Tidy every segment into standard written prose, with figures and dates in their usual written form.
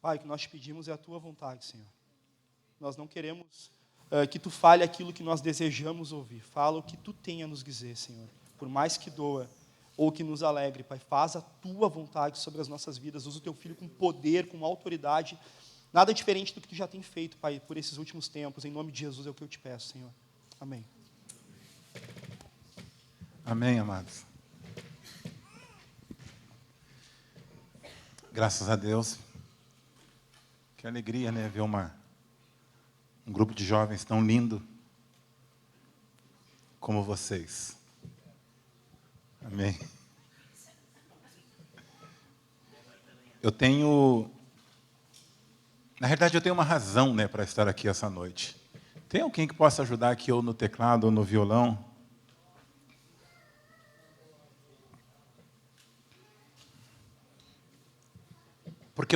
Pai, o que nós te pedimos é a tua vontade, Senhor. Nós não queremos que tu fale aquilo que nós desejamos ouvir. Fala o que tu tem a nos dizer, Senhor. Por mais que doa ou que nos alegre, Pai, faz a tua vontade sobre as nossas vidas. Usa o teu filho com poder, com autoridade. Nada diferente do que tu já tem feito, Pai, por esses últimos tempos. Em nome de Jesus é o que eu te peço, Senhor. Amém. Amém, amados. Graças a Deus. Que alegria, né, ver um grupo de jovens tão lindo como vocês. Amém. Na verdade, eu tenho uma razão, né, para estar aqui essa noite. Tem alguém que possa ajudar aqui ou no teclado ou no violão? Porque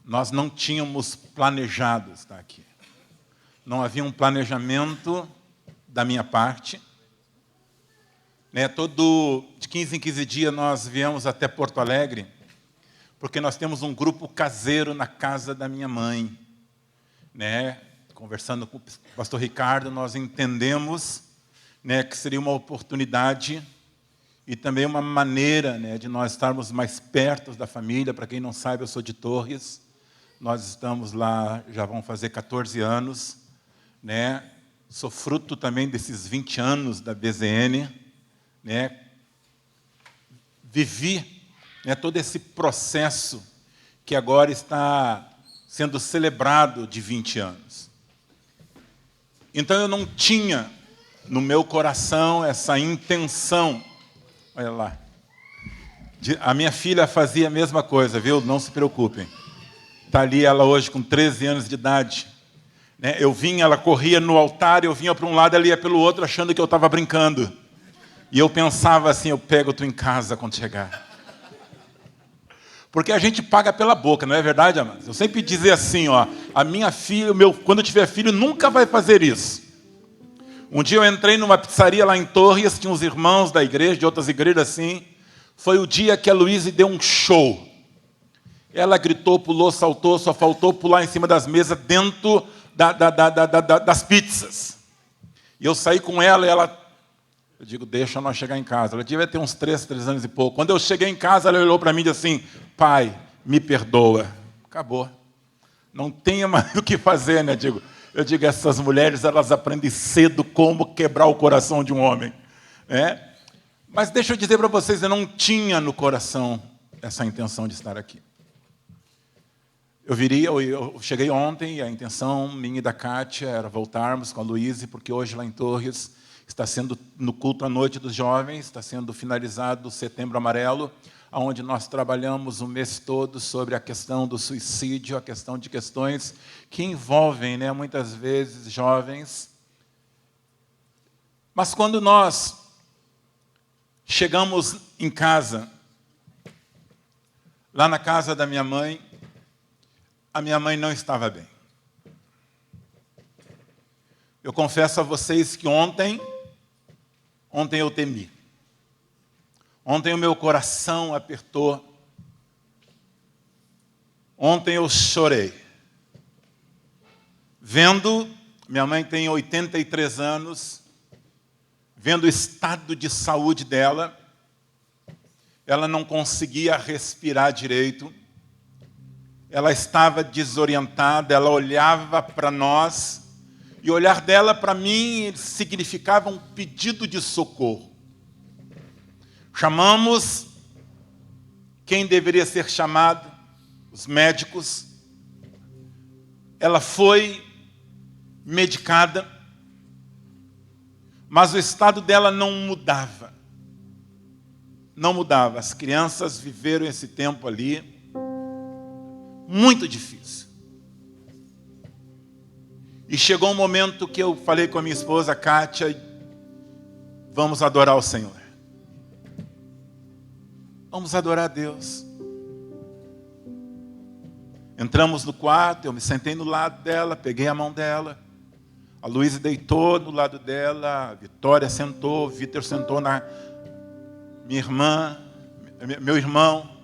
nós não tínhamos planejado estar aqui. Não havia um planejamento da minha parte. Né, de 15 em 15 dias nós viemos até Porto Alegre, porque nós temos um grupo caseiro na casa da minha mãe. Né, conversando com o pastor Ricardo, nós entendemos, né, que seria uma oportunidade e também uma maneira, né, de nós estarmos mais perto da família. Para quem não sabe, eu sou de Torres. Nós estamos lá, já vão fazer 14 anos. Né? Sou fruto também desses 20 anos da BZN. Né? Vivi, né, todo esse processo que agora está sendo celebrado de 20 anos. Então eu não tinha no meu coração essa intenção. Olha lá. A minha filha fazia a mesma coisa, viu? Não se preocupem. Está ali ela hoje com 13 anos de idade. Né? Ela corria no altar, eu vinha para um lado, ela ia pelo outro, achando que eu estava brincando. E eu pensava assim, eu pego tu em casa quando chegar. Porque a gente paga pela boca, não é verdade, amados? Eu sempre dizia assim, ó, a minha filha, quando eu tiver filho, nunca vai fazer isso. Um dia eu entrei numa pizzaria lá em Torres, tinha uns irmãos da igreja, de outras igrejas assim. Foi o dia que a Luísa deu um show. Ela gritou, pulou, saltou, só faltou pular em cima das mesas dentro das pizzas. E eu saí com ela e eu digo, deixa nós chegar em casa. Ela devia ter uns 3 anos e pouco. Quando eu cheguei em casa, ela olhou para mim e disse assim, pai, me perdoa. Acabou. Não tinha mais o que fazer, né? Eu digo, essas mulheres, elas aprendem cedo como quebrar o coração de um homem. Né? Mas deixa eu dizer para vocês, eu não tinha no coração essa intenção de estar aqui. Eu cheguei ontem e a intenção minha e da Kátia era voltarmos com a Luísa, porque hoje lá em Torres está sendo, no culto à noite dos jovens, está sendo finalizado o Setembro Amarelo, onde nós trabalhamos o mês todo sobre a questão do suicídio, a questão de questões que envolvem, né, muitas vezes jovens. Mas quando nós chegamos em casa, lá na casa da minha mãe, a minha mãe não estava bem. Eu confesso a vocês que ontem eu temi. Ontem o meu coração apertou. Ontem eu chorei. Vendo, minha mãe tem 83 anos, vendo o estado de saúde dela, ela não conseguia respirar direito, ela estava desorientada, ela olhava para nós, e o olhar dela para mim significava um pedido de socorro. Chamamos quem deveria ser chamado, os médicos. Ela foi medicada, mas o estado dela não mudava. Não mudava. As crianças viveram esse tempo ali muito difícil. E chegou um momento que eu falei com a minha esposa, Kátia, vamos adorar o Senhor. Vamos adorar a Deus. Entramos no quarto, eu me sentei no lado dela, peguei a mão dela. A Luísa deitou no lado dela, a Vitória sentou, o Vitor sentou na minha irmã, meu irmão.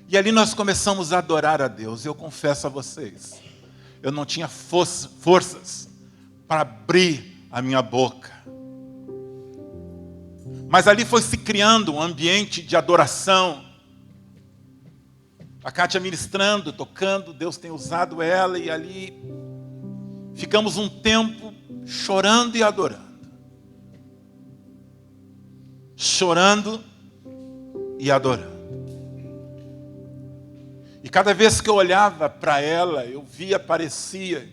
E ali nós começamos a adorar a Deus. Eu confesso a vocês, eu não tinha forças para abrir a minha boca. Mas ali foi se criando um ambiente de adoração. A Kátia ministrando, tocando, Deus tem usado ela, e ali ficamos um tempo chorando e adorando. Chorando e adorando. E cada vez que eu olhava para ela, eu via, parecia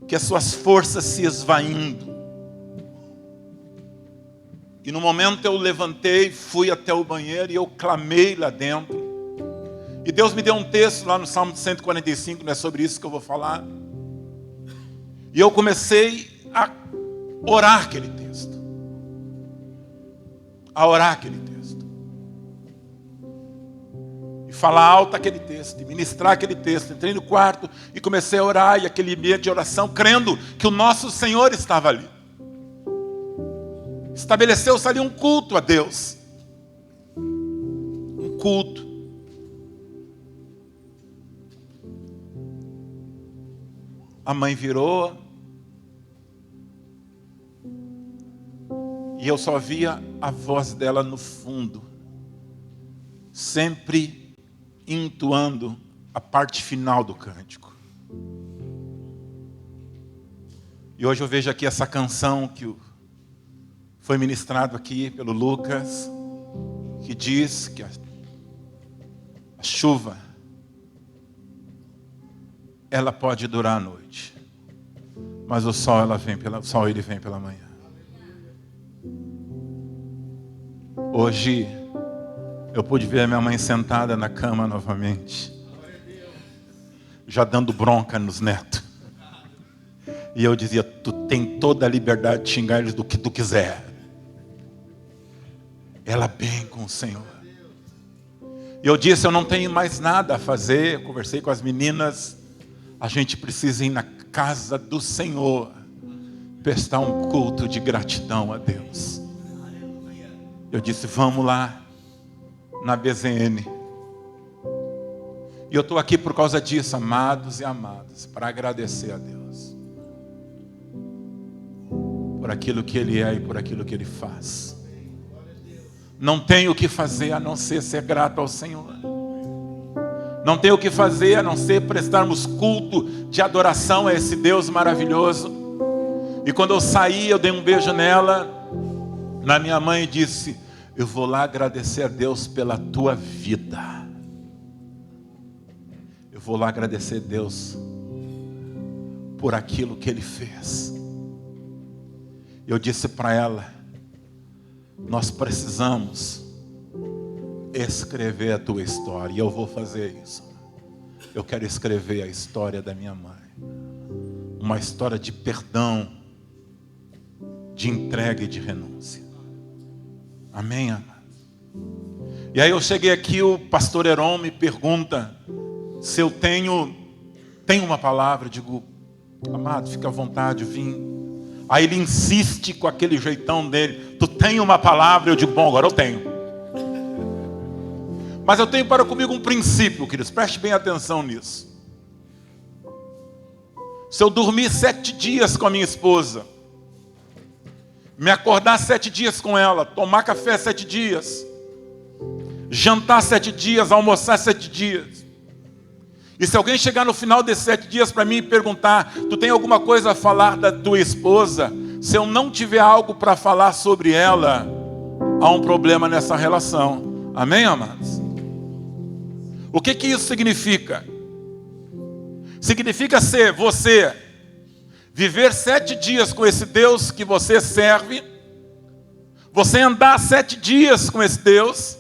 que as suas forças se esvaindo. E no momento eu levantei, fui até o banheiro e eu clamei lá dentro. E Deus me deu um texto lá no Salmo 145, não é sobre isso que eu vou falar. E eu comecei a orar aquele texto. A orar aquele texto. E falar alto aquele texto, e ministrar aquele texto. Entrei no quarto e comecei a orar, e aquele ambiente de oração, crendo que o nosso Senhor estava ali. Estabeleceu-se ali um culto a Deus. Um culto. A mãe virou. E eu só via a voz dela no fundo. Sempre entoando a parte final do cântico. E hoje eu vejo aqui essa canção que foi ministrado aqui pelo Lucas, que diz que a chuva, ela pode durar a noite, mas o sol, ele vem pela manhã. Hoje eu pude ver a minha mãe sentada na cama novamente, já dando bronca nos netos. E eu dizia: tu tem toda a liberdade de xingar eles do que tu quiser. Ela bem com o Senhor. E eu disse: eu não tenho mais nada a fazer. Eu conversei com as meninas. A gente precisa ir na casa do Senhor, prestar um culto de gratidão a Deus. Eu disse: vamos lá, na BZN. E eu estou aqui por causa disso, amados e amadas, para agradecer a Deus. Por aquilo que Ele é e por aquilo que Ele faz. Não tenho o que fazer a não ser grato ao Senhor. Não tenho o que fazer a não ser prestarmos culto de adoração a esse Deus maravilhoso. E quando eu saí, eu dei um beijo nela, na minha mãe, e disse: eu vou lá agradecer a Deus pela tua vida. Eu vou lá agradecer a Deus por aquilo que Ele fez. Eu disse para ela: nós precisamos escrever a tua história. E eu vou fazer isso. Eu quero escrever a história da minha mãe. Uma história de perdão, de entrega e de renúncia. Amém, amado? E aí eu cheguei aqui, o pastor Heron me pergunta se eu tenho uma palavra. Eu digo: amado, fica à vontade, vim. Aí ele insiste com aquele jeitão dele: tu tem uma palavra? Eu digo: bom, agora eu tenho. Mas eu tenho para comigo um princípio, queridos, preste bem atenção nisso. Se eu dormir 7 dias com a minha esposa, me acordar 7 dias com ela, tomar café 7 dias, jantar 7 dias, almoçar 7 dias, e se alguém chegar no final desses 7 dias para mim e perguntar: tu tem alguma coisa a falar da tua esposa? Se eu não tiver algo para falar sobre ela, há um problema nessa relação. Amém, amados? O que isso significa? Significa ser você viver 7 dias com esse Deus que você serve, você andar 7 dias com esse Deus,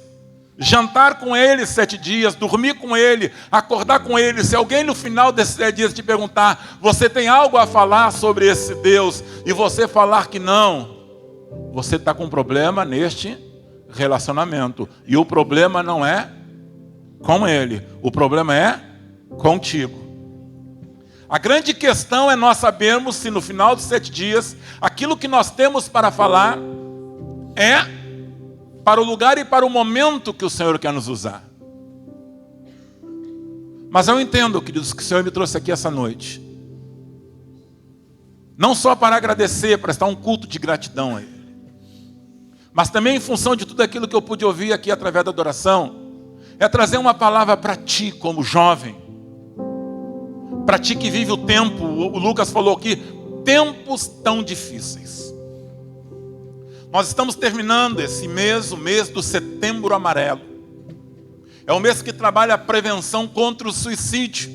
jantar com Ele 7 dias, dormir com Ele, acordar com Ele. Se alguém no final desses 7 dias te perguntar: você tem algo a falar sobre esse Deus? E você falar que não, você está com um problema neste relacionamento. E o problema não é com Ele, o problema é contigo. A grande questão é nós sabermos se no final dos 7 dias, aquilo que nós temos para falar é para o lugar e para o momento que o Senhor quer nos usar. Mas eu entendo, queridos, que o Senhor me trouxe aqui essa noite. Não só para agradecer, prestar um culto de gratidão a Ele. Mas também em função de tudo aquilo que eu pude ouvir aqui através da adoração, é trazer uma palavra para ti como jovem. Para ti que vive o tempo, o Lucas falou aqui, tempos tão difíceis. Nós estamos terminando esse mês, o mês do Setembro Amarelo. É o mês que trabalha a prevenção contra o suicídio.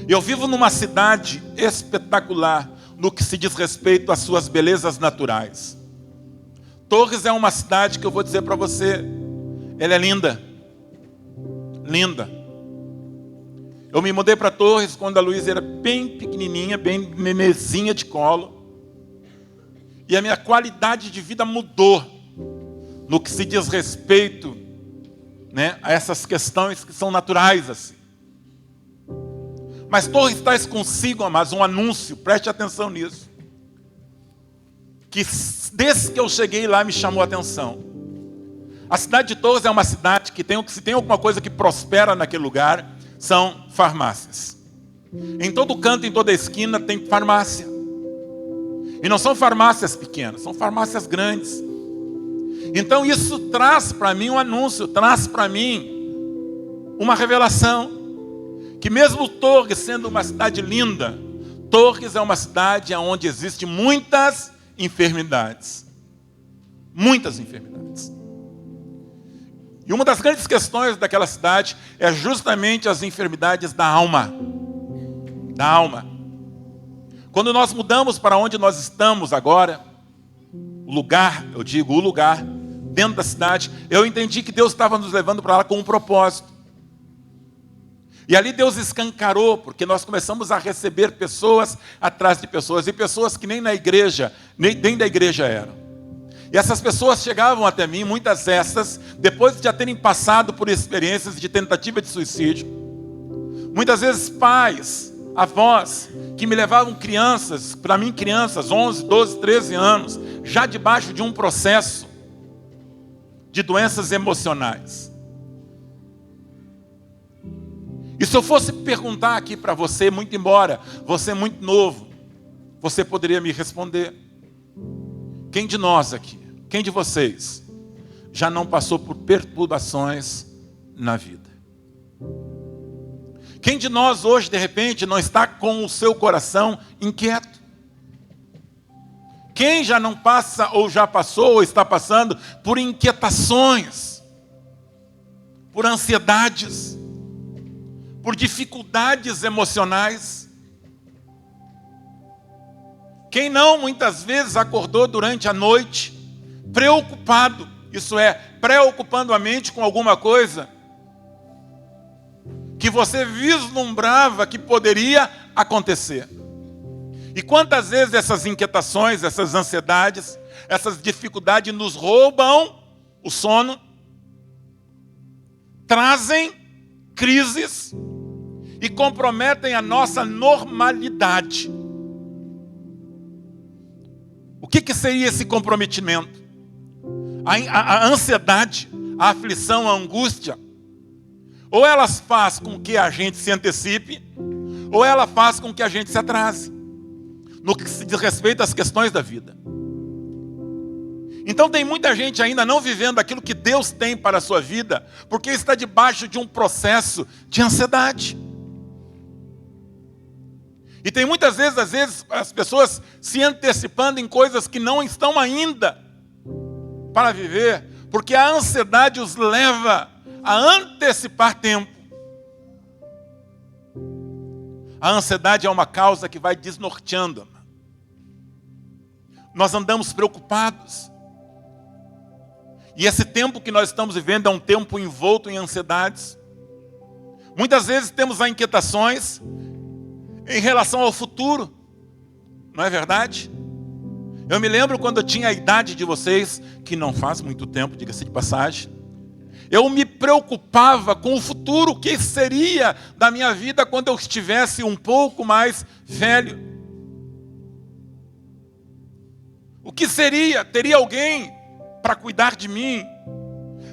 Eu vivo numa cidade espetacular no que se diz respeito às suas belezas naturais. Torres é uma cidade que eu vou dizer para você, ela é linda. Linda. Eu me mudei para Torres quando a Luísa era bem pequenininha, bem nenezinha de colo. E a minha qualidade de vida mudou no que se diz respeito, né, a essas questões que são naturais assim. Mas Torres traz consigo, amados, um anúncio, preste atenção nisso. Que desde que eu cheguei lá me chamou a atenção. A cidade de Torres é uma cidade que se tem alguma coisa que prospera naquele lugar, são farmácias. Em todo canto, em toda esquina tem farmácia. E não são farmácias pequenas, são farmácias grandes. Então isso traz para mim um anúncio, traz para mim uma revelação. Que mesmo Torres sendo uma cidade linda, Torres é uma cidade onde existem muitas enfermidades. Muitas enfermidades. E uma das grandes questões daquela cidade é justamente as enfermidades da alma. Da alma. Quando nós mudamos para onde nós estamos agora, o lugar, dentro da cidade, eu entendi que Deus estava nos levando para lá com um propósito. E ali Deus escancarou, porque nós começamos a receber pessoas atrás de pessoas, e pessoas que nem na igreja, nem dentro da igreja eram. E essas pessoas chegavam até mim, muitas dessas, depois de já terem passado por experiências de tentativa de suicídio. Muitas vezes pais, avós, que me levavam crianças, para mim crianças, 11, 12, 13 anos, já debaixo de um processo de doenças emocionais. E se eu fosse perguntar aqui para você, muito embora você é muito novo, você poderia me responder. Quem de nós aqui, quem de vocês, já não passou por perturbações na vida? Quem de nós hoje, de repente, não está com o seu coração inquieto? Quem já não passa, ou já passou, ou está passando por inquietações, por ansiedades, por dificuldades emocionais? Quem não, muitas vezes, acordou durante a noite, preocupado, isso é, preocupando a mente com alguma coisa, que você vislumbrava que poderia acontecer. E quantas vezes essas inquietações, essas ansiedades, essas dificuldades nos roubam o sono, trazem crises e comprometem a nossa normalidade. O que seria esse comprometimento? A ansiedade, a aflição, a angústia, ou elas faz com que a gente se antecipe, ou ela faz com que a gente se atrase, no que se diz respeito às questões da vida. Então tem muita gente ainda não vivendo aquilo que Deus tem para a sua vida, porque está debaixo de um processo de ansiedade. E tem muitas vezes, às vezes, as pessoas se antecipando em coisas que não estão ainda para viver, porque a ansiedade os leva a antecipar tempo. A ansiedade é uma causa que vai desnorteando. Nós andamos preocupados. E esse tempo que nós estamos vivendo é um tempo envolto em ansiedades. Muitas vezes temos inquietações em relação ao futuro. Não é verdade? Eu me lembro quando eu tinha a idade de vocês, que não faz muito tempo, diga-se de passagem. Eu me preocupava com o futuro, o que seria da minha vida quando eu estivesse um pouco mais velho. O que seria? Teria alguém para cuidar de mim?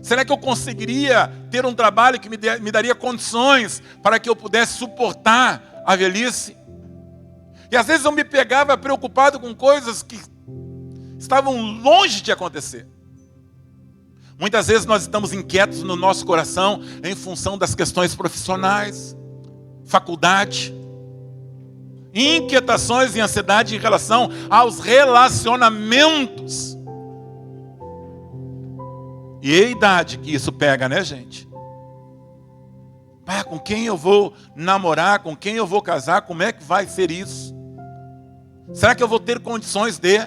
Será que eu conseguiria ter um trabalho que me daria condições para que eu pudesse suportar a velhice? E às vezes eu me pegava preocupado com coisas que estavam longe de acontecer. Muitas vezes nós estamos inquietos no nosso coração em função das questões profissionais, faculdade, inquietações e ansiedade em relação aos relacionamentos. E é a idade que isso pega, né, gente? Com quem eu vou namorar, com quem eu vou casar, como é que vai ser isso? Será que eu vou ter condições de?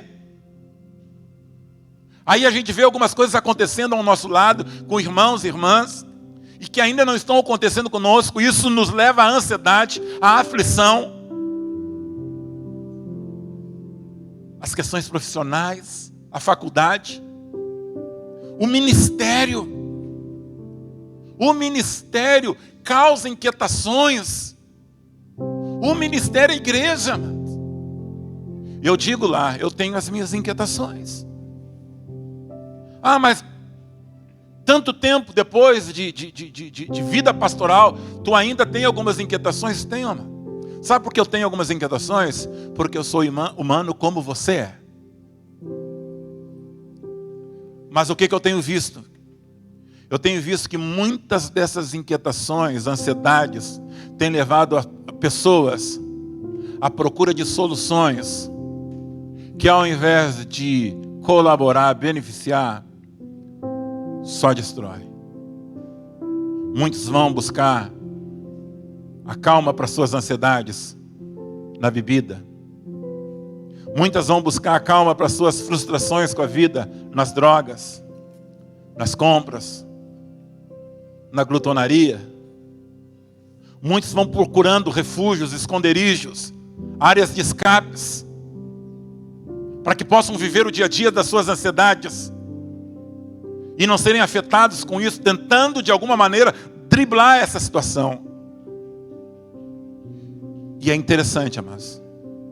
Aí a gente vê algumas coisas acontecendo ao nosso lado, com irmãos e irmãs, e que ainda não estão acontecendo conosco. Isso nos leva à ansiedade, à aflição. As questões profissionais, a faculdade, o ministério causa inquietações. O ministério é a igreja. Eu digo lá, eu tenho as minhas inquietações. Mas tanto tempo depois de vida pastoral, tu ainda tem algumas inquietações? Tenho, amado. Sabe por que eu tenho algumas inquietações? Porque eu sou humano como você é. Mas o que eu tenho visto? Eu tenho visto que muitas dessas inquietações, ansiedades, têm levado a pessoas à procura de soluções que, ao invés de colaborar, beneficiar, só destrói. Muitos vão buscar a calma para suas ansiedades na bebida. Muitas vão buscar a calma para suas frustrações com a vida nas drogas, nas compras, na glutonaria. Muitos vão procurando refúgios, esconderijos, áreas de escapes, para que possam viver o dia a dia das suas ansiedades e não serem afetados com isso, tentando de alguma maneira driblar essa situação. E é interessante, amados,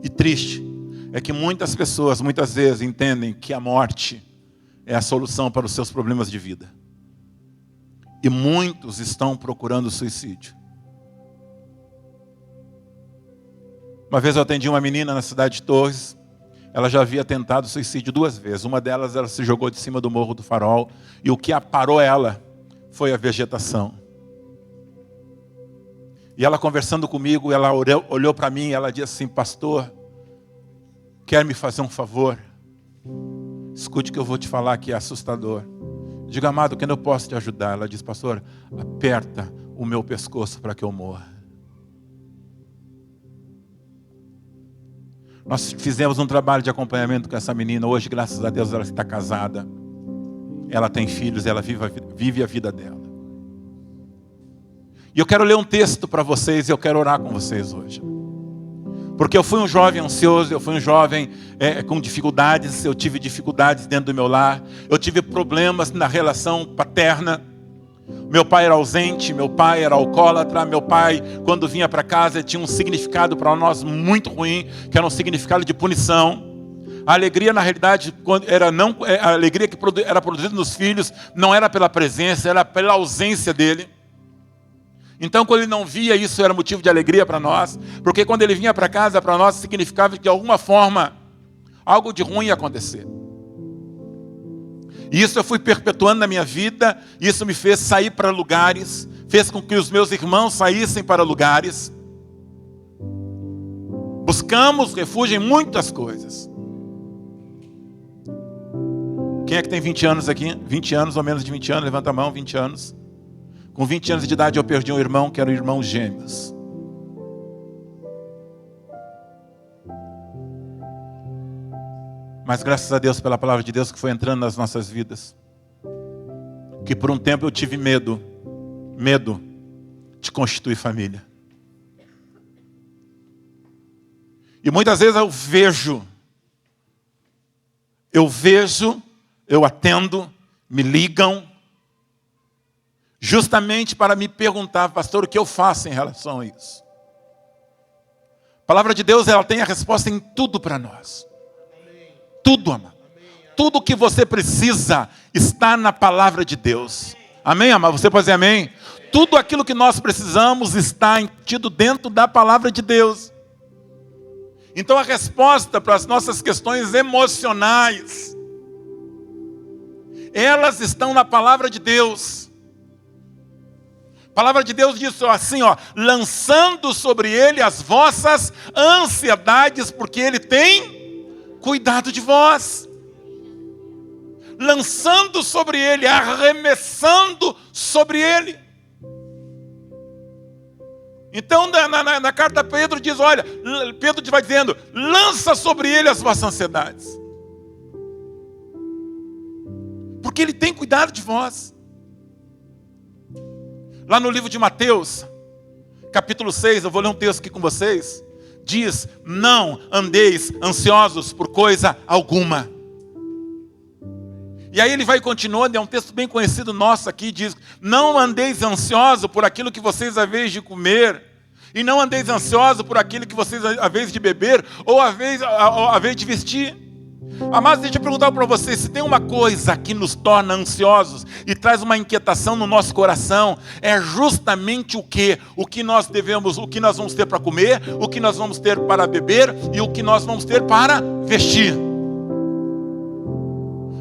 e triste, é que muitas pessoas, muitas vezes, entendem que a morte é a solução para os seus problemas de vida. E muitos estão procurando suicídio. Uma vez eu atendi uma menina na cidade de Torres. Ela já havia tentado suicídio 2 vezes. Uma delas, ela se jogou de cima do Morro do Farol. E o que parou ela foi a vegetação. E ela conversando comigo, ela olhou para mim e ela disse assim: pastor, quer me fazer um favor? Escute o que eu vou te falar que é assustador. Diga, amado, quem eu posso te ajudar? Ela disse: pastor, aperta o meu pescoço para que eu morra. Nós fizemos um trabalho de acompanhamento com essa menina. Hoje, graças a Deus, ela está casada. Ela tem filhos, ela vive a vida dela. E eu quero ler um texto para vocês e eu quero orar com vocês hoje. Porque eu fui um jovem ansioso, eu fui um jovem com dificuldades, eu tive dificuldades dentro do meu lar, eu tive problemas na relação paterna. Meu pai era ausente, meu pai era alcoólatra, meu pai, quando vinha para casa, tinha um significado para nós muito ruim, que era um significado de punição. A alegria, na realidade, a alegria que era produzida nos filhos, não era pela presença, era pela ausência dele. Então, quando ele não via, isso era motivo de alegria para nós, porque quando ele vinha para casa, para nós, significava que de alguma forma, algo de ruim ia acontecer. E isso eu fui perpetuando na minha vida, isso me fez sair para lugares, fez com que os meus irmãos saíssem para lugares. Buscamos refúgio em muitas coisas. Quem é que tem 20 anos aqui? 20 anos ou menos de 20 anos? Levanta a mão, 20 anos. Com 20 anos de idade eu perdi um irmão que eram irmãos gêmeos. Mas graças a Deus pela palavra de Deus que foi entrando nas nossas vidas. Que por um tempo eu tive medo de constituir família. E muitas vezes eu atendo, me ligam, justamente para me perguntar, pastor, o que eu faço em relação a isso? A palavra de Deus, ela tem a resposta em tudo para nós. Tudo, amado. Tudo que você precisa está na palavra de Deus. Amém, amado? Você pode dizer amém? Tudo aquilo que nós precisamos está embutido dentro da palavra de Deus. Então a resposta para as nossas questões emocionais, elas estão na palavra de Deus. A palavra de Deus diz assim, lançando sobre ele as vossas ansiedades, porque ele tem cuidado de vós. Lançando sobre ele, arremessando sobre ele. Então na carta Pedro diz, olha, Pedro vai dizendo, lança sobre ele as vossas ansiedades. Porque ele tem cuidado de vós. Lá no livro de Mateus, capítulo 6, eu vou ler um texto aqui com vocês. Diz, não andeis ansiosos por coisa alguma. E aí ele vai continuando, é um texto bem conhecido nosso aqui, diz, não andeis ansiosos por aquilo que vocês haveis de comer, e não andeis ansiosos por aquilo que vocês haveis de beber, ou haveis de vestir. Amados, deixa eu perguntar para vocês, se tem uma coisa que nos torna ansiosos e traz uma inquietação no nosso coração, é justamente o quê? O que nós vamos ter para comer, o que nós vamos ter para beber e o que nós vamos ter para vestir.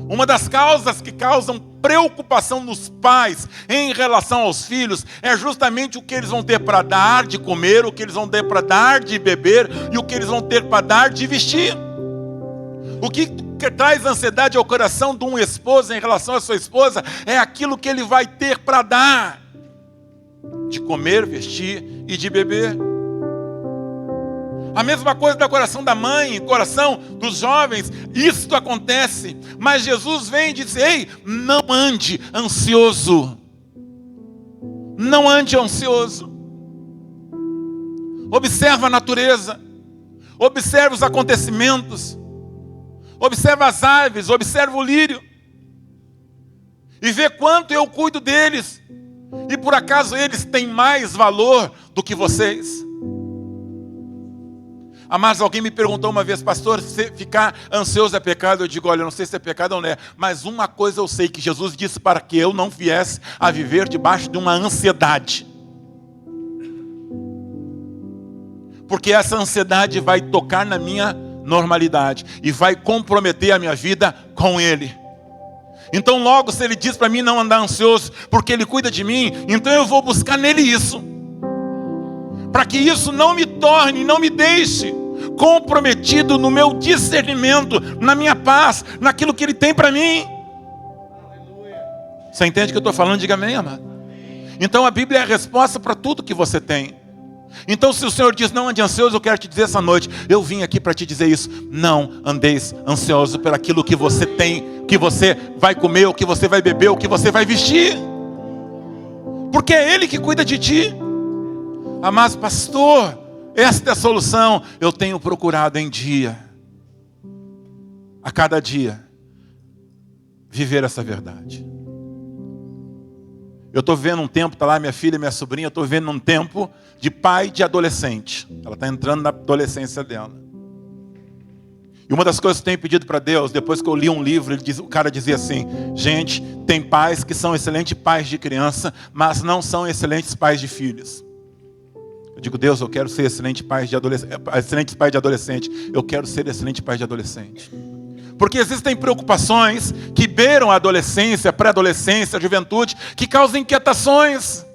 Uma das causas que causam preocupação nos pais em relação aos filhos é justamente o que eles vão ter para dar de comer, o que eles vão ter para dar de beber e o que eles vão ter para dar de vestir. O que traz ansiedade ao coração de um esposo em relação à sua esposa é aquilo que ele vai ter para dar de comer, vestir e de beber. A mesma coisa no coração da mãe, no coração dos jovens, isso acontece. Mas Jesus vem e diz, ei, não ande ansioso. Não ande ansioso. Observa a natureza. Observa os acontecimentos. Observa as aves, observa o lírio. E vê quanto eu cuido deles. E por acaso eles têm mais valor do que vocês? Mas alguém me perguntou uma vez, pastor, se ficar ansioso é pecado? Eu digo, olha, eu não sei se é pecado ou não é. Mas uma coisa eu sei, que Jesus disse para que eu não viesse a viver debaixo de uma ansiedade. Porque essa ansiedade vai tocar na minha normalidade e vai comprometer a minha vida com Ele. Então logo, se Ele diz para mim não andar ansioso, porque Ele cuida de mim, então eu vou buscar nele isso, para que isso não me torne, não me deixe comprometido no meu discernimento, na minha paz, naquilo que Ele tem para mim. Você entende o que eu estou falando? Diga amém, amado. Então a Bíblia é a resposta para tudo que você tem. Então se o Senhor diz não ande ansioso, eu quero te dizer essa noite, eu vim aqui para te dizer isso, não andeis ansioso por aquilo que você tem, que você vai comer, o que você vai beber, o que você vai vestir, porque é Ele que cuida de ti. Mas pastor, esta é a solução. Eu tenho procurado a cada dia, viver essa verdade. Eu estou vivendo um tempo, está lá minha filha, minha sobrinha, eu estou vivendo um tempo de pai de adolescente. Ela está entrando na adolescência dela. E uma das coisas que eu tenho pedido para Deus, depois que eu li um livro, o cara dizia assim, gente, tem pais que são excelentes pais de criança, mas não são excelentes pais de filhos. Eu digo, Deus, eu quero ser excelente pai de adolescente. Eu quero ser excelente pai de adolescente. Porque existem preocupações que beiram a adolescência, a pré-adolescência, a juventude, que causam inquietações.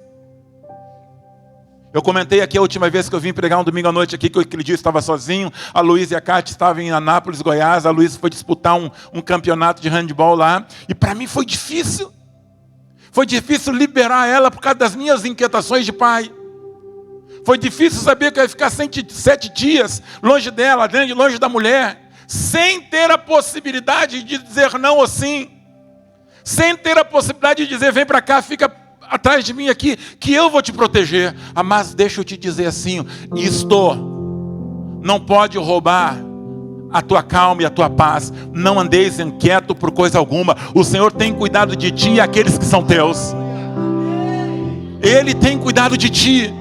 Eu comentei aqui a última vez que eu vim pregar um domingo à noite aqui, que aquele dia eu estava sozinho, a Luísa e a Cátia estavam em Anápolis, Goiás, a Luísa foi disputar um campeonato de handebol lá, e para mim foi difícil. Foi difícil liberar ela por causa das minhas inquietações de pai. Foi difícil saber que eu ia ficar 7 dias longe dela, longe da mulher, sem ter a possibilidade de dizer não ou sim, sem ter a possibilidade de dizer, vem para cá, fica atrás de mim aqui, que eu vou te proteger. Mas deixa eu te dizer assim, isto não pode roubar a tua calma e a tua paz. Não andeis inquieto por coisa alguma. O Senhor tem cuidado de ti e aqueles que são teus. Ele tem cuidado de ti,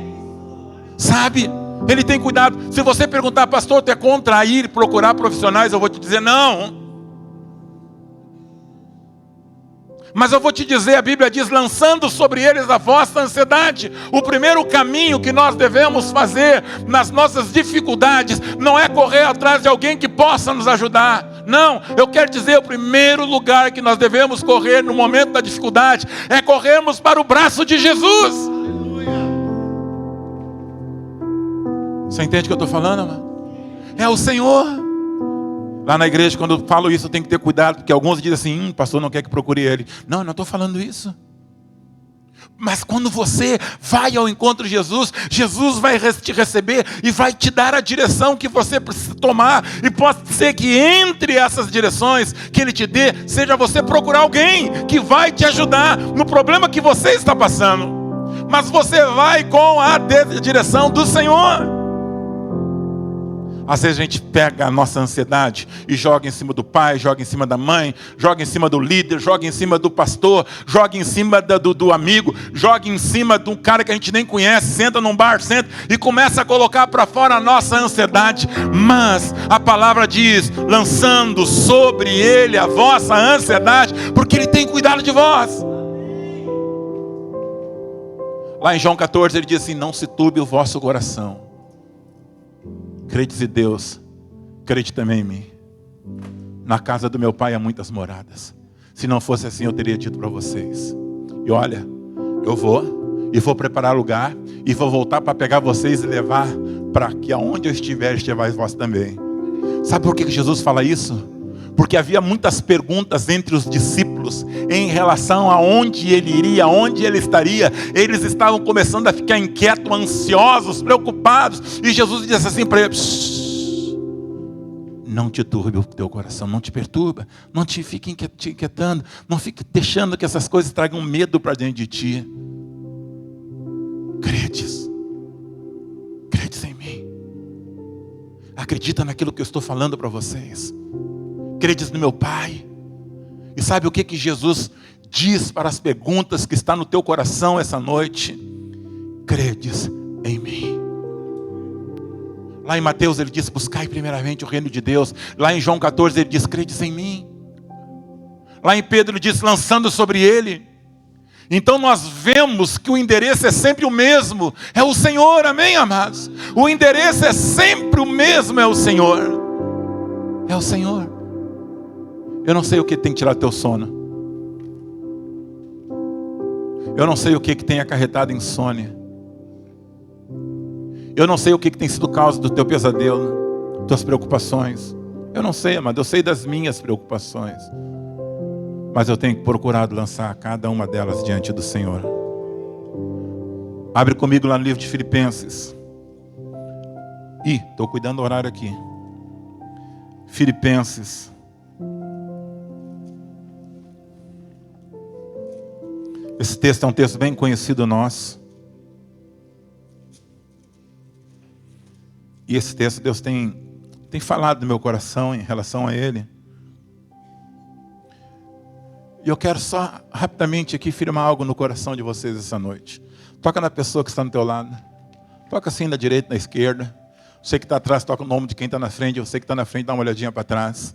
sabe? Ele tem cuidado. Se você perguntar, pastor, tu é contra ir procurar profissionais? Eu vou te dizer, não. Mas eu vou te dizer, a Bíblia diz, lançando sobre eles a vossa ansiedade. O primeiro caminho que nós devemos fazer nas nossas dificuldades não é correr atrás de alguém que possa nos ajudar. Não, eu quero dizer, o primeiro lugar que nós devemos correr no momento da dificuldade é corrermos para o braço de Jesus. Você entende o que eu estou falando, amado? É o Senhor. Lá na igreja, quando eu falo isso, eu tenho que ter cuidado, porque alguns dizem assim, pastor não quer que procure ele. Não, eu não estou falando isso. Mas quando você vai ao encontro de Jesus, Jesus vai te receber e vai te dar a direção que você precisa tomar. E pode ser que entre essas direções que Ele te dê, seja você procurar alguém que vai te ajudar no problema que você está passando. Mas você vai com a direção do Senhor. Às vezes a gente pega a nossa ansiedade e joga em cima do pai, joga em cima da mãe, joga em cima do líder, joga em cima do pastor, joga em cima do amigo, joga em cima de um cara que a gente nem conhece, senta num bar, senta e começa a colocar para fora a nossa ansiedade. Mas a palavra diz, lançando sobre ele a vossa ansiedade, porque ele tem cuidado de vós. Lá em João 14 ele diz assim, não se turbe o vosso coração. Credes em Deus, crede também em mim. Na casa do meu pai há muitas moradas. Se não fosse assim, eu teria dito para vocês. E olha, eu vou preparar lugar e vou voltar para pegar vocês e levar para que aonde eu estiver, estejais vós também. Sabe por que Jesus fala isso? Porque havia muitas perguntas entre os discípulos em relação a onde ele iria, aonde ele estaria. Eles estavam começando a ficar inquietos, ansiosos, preocupados. E Jesus disse assim para eles, não te turbe o teu coração, não te perturba, não te fique inquietando, não fique deixando que essas coisas tragam medo para dentro de ti. Credes em mim. Acredita naquilo que eu estou falando para vocês. Credes no meu Pai. E sabe o que Jesus diz para as perguntas que está no teu coração essa noite? Credes em mim. Lá em Mateus ele diz, buscai primeiramente o reino de Deus. Lá em João 14 ele diz, credes em mim. Lá em Pedro ele diz, lançando sobre ele. Então nós vemos que o endereço é sempre o mesmo. É o Senhor, amém, amados? O endereço é sempre o mesmo, é o Senhor. É o Senhor. Eu não sei o que tem que tirar teu sono. Eu não sei o que tem acarretado insônia. Eu não sei o que tem sido causa do teu pesadelo, tuas preocupações. Eu não sei, amado, eu sei das minhas preocupações. Mas eu tenho procurado lançar cada uma delas diante do Senhor. Abre comigo lá no livro de Filipenses. Estou cuidando do horário aqui. Filipenses. Esse texto é um texto bem conhecido nosso. E esse texto Deus tem falado no meu coração em relação a ele. E eu quero só rapidamente aqui firmar algo no coração de vocês essa noite. Toca na pessoa que está do teu lado. Toca assim da direita, na esquerda. Você que está atrás, toca o nome de quem está na frente. Você que está na frente, dá uma olhadinha para trás.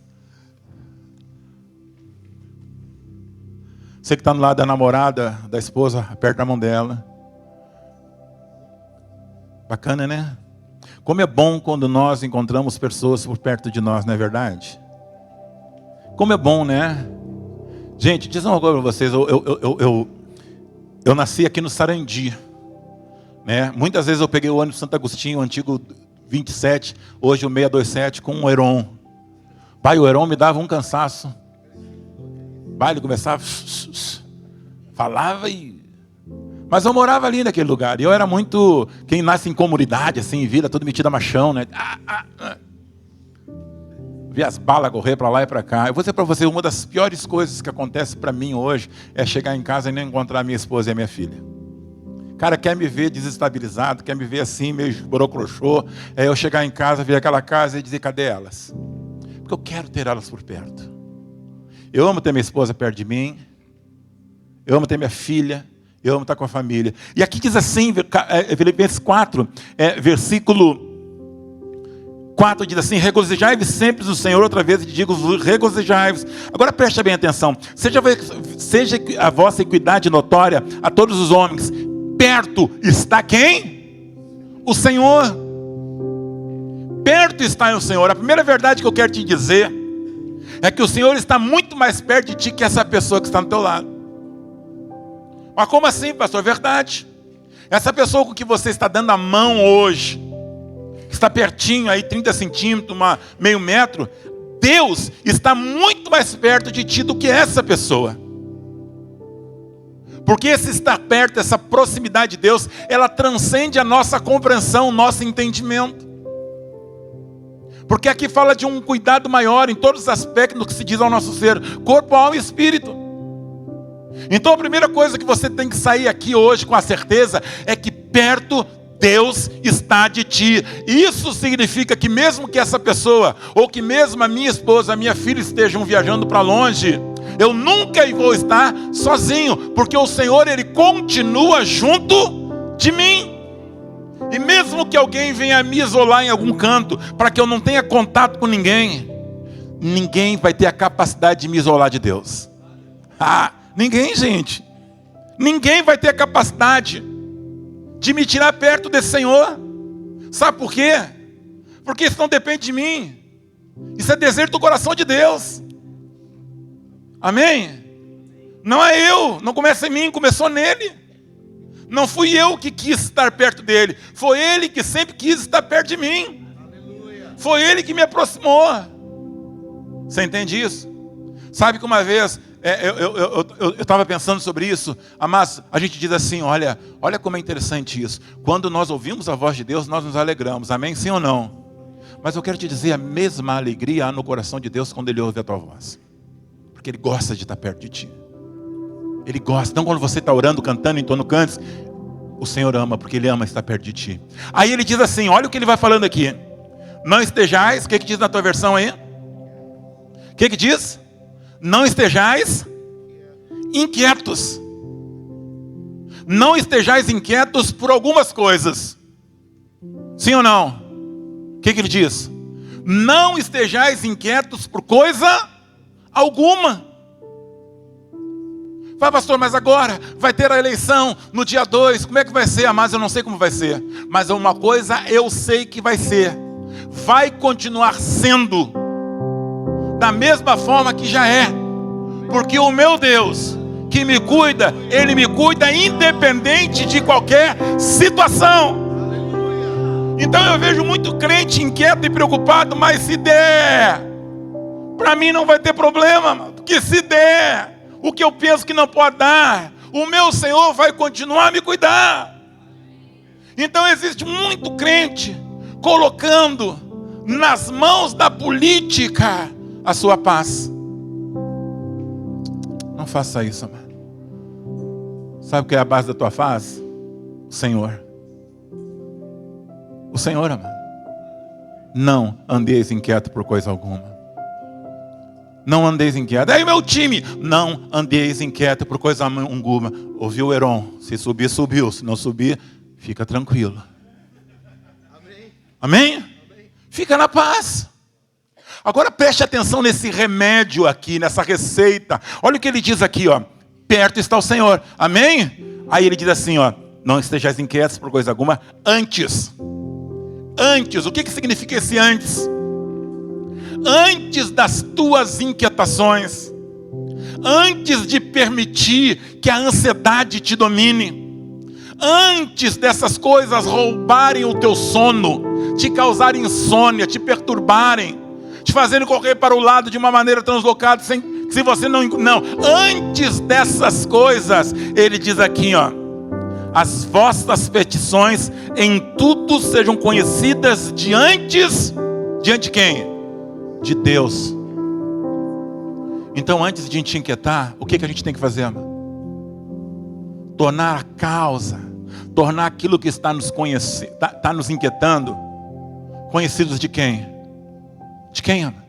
Você que está no lado da namorada, da esposa, aperta a mão dela. Bacana, né? Como é bom quando nós encontramos pessoas por perto de nós, não é verdade? Como é bom, né? Gente, diz uma coisa para vocês. Eu nasci aqui no Sarandi, né? Muitas vezes eu peguei o ônibus Santo Agostinho, o antigo 27, hoje o 627, com um Heron. Pai, o Heron me dava um cansaço. Pai, ele começava, falava e... Mas eu morava ali naquele lugar. E eu era muito... Quem nasce em comunidade, assim, vira todo metido a machão, né? Via as balas correr para lá e para cá. Eu vou dizer para você, uma das piores coisas que acontece para mim hoje é chegar em casa e não encontrar a minha esposa e a minha filha. Cara, quer me ver desestabilizado, quer me ver assim, meio borocrochô. É eu chegar em casa, ver aquela casa e dizer, cadê elas? Porque eu quero ter elas por perto. Eu amo ter minha esposa perto de mim. Eu amo ter minha filha. Eu amo estar com a família. E aqui diz assim, Filipenses 4, versículo 4 diz assim: regozijai-vos sempre no Senhor. Outra vez digo, regozijai-vos. Agora preste bem atenção. Seja a vossa equidade notória a todos os homens. Perto está quem? O Senhor. Perto está o Senhor. A primeira verdade que eu quero te dizer é que o Senhor está muito mais perto de ti que essa pessoa que está no teu lado. Mas como assim, pastor? Verdade. Essa pessoa com que você está dando a mão hoje, que está pertinho aí, 30 centímetros, meio metro, Deus está muito mais perto de ti do que essa pessoa. Porque esse estar perto, essa proximidade de Deus, ela transcende a nossa compreensão, o nosso entendimento. Porque aqui fala de um cuidado maior em todos os aspectos do que se diz ao nosso ser, corpo, alma e espírito. Então a primeira coisa que você tem que sair aqui hoje com a certeza é que perto Deus está de ti. Isso significa que mesmo que essa pessoa, ou que mesmo a minha esposa, a minha filha estejam viajando para longe, eu nunca vou estar sozinho, porque o Senhor, Ele continua junto de mim. E mesmo que alguém venha me isolar em algum canto, para que eu não tenha contato com ninguém, ninguém vai ter a capacidade de me isolar de Deus. Ninguém, gente. Ninguém vai ter a capacidade de me tirar perto desse Senhor. Sabe por quê? Porque isso não depende de mim. Isso é desejo do coração de Deus. Amém? Não é eu, não começa em mim, começou nele. Não fui eu que quis estar perto dele. Foi ele que sempre quis estar perto de mim. Aleluia. Foi ele que me aproximou. Você entende isso? Sabe que uma vez, eu estava pensando sobre isso. Mas a gente diz assim, olha como é interessante isso. Quando nós ouvimos a voz de Deus, nós nos alegramos. Amém? Sim ou não? Mas eu quero te dizer, a mesma alegria há no coração de Deus quando Ele ouve a tua voz. Porque Ele gosta de estar perto de ti. Ele gosta. Então quando você está orando, cantando, entoando cantos, o Senhor ama, porque Ele ama estar perto de ti. Aí Ele diz assim, olha o que Ele vai falando aqui. Não estejais, o que diz na tua versão aí? O que diz? Não estejais inquietos. Não estejais inquietos por algumas coisas. Sim ou não? O que Ele diz? Não estejais inquietos por coisa alguma. Vai, pastor, mas agora vai ter a eleição no dia 2, como é que vai ser? Mas eu não sei como vai ser. Mas uma coisa eu sei que vai ser. Vai continuar sendo da mesma forma que já é. Porque o meu Deus que me cuida, Ele me cuida independente de qualquer situação. Então eu vejo muito crente inquieto e preocupado, mas se der, para mim não vai ter problema, porque se der, o que eu penso que não pode dar, o meu Senhor vai continuar a me cuidar. Então existe muito crente colocando nas mãos da política a sua paz. Não faça isso, amado. Sabe o que é a base da tua paz? O Senhor. O Senhor, amado. Não andeis inquieto por coisa alguma. Não andeis inquieto. Aí meu time, não andeis inquieto por coisa alguma. Ouviu o Heron? Se subir, subiu. Se não subir, fica tranquilo. Amém? Amém? Fica na paz. Agora preste atenção nesse remédio aqui, nessa receita. Olha o que ele diz aqui, ó. Perto está o Senhor. Amém? Aí ele diz assim, ó. Não estejais inquietos por coisa alguma. Antes. Antes. O que significa esse antes? Antes das tuas inquietações, antes de permitir que a ansiedade te domine, antes dessas coisas roubarem o teu sono, te causarem insônia, te perturbarem, te fazerem correr para o lado de uma maneira translocada, se você não, antes dessas coisas, ele diz aqui, ó, as vossas petições em tudo sejam conhecidas diante de quem? De Deus. Então antes de te inquietar, o que a gente tem que fazer, amado? Tornar a causa, tornar aquilo que está nos está nos inquietando, conhecidos de quem? De quem, amado?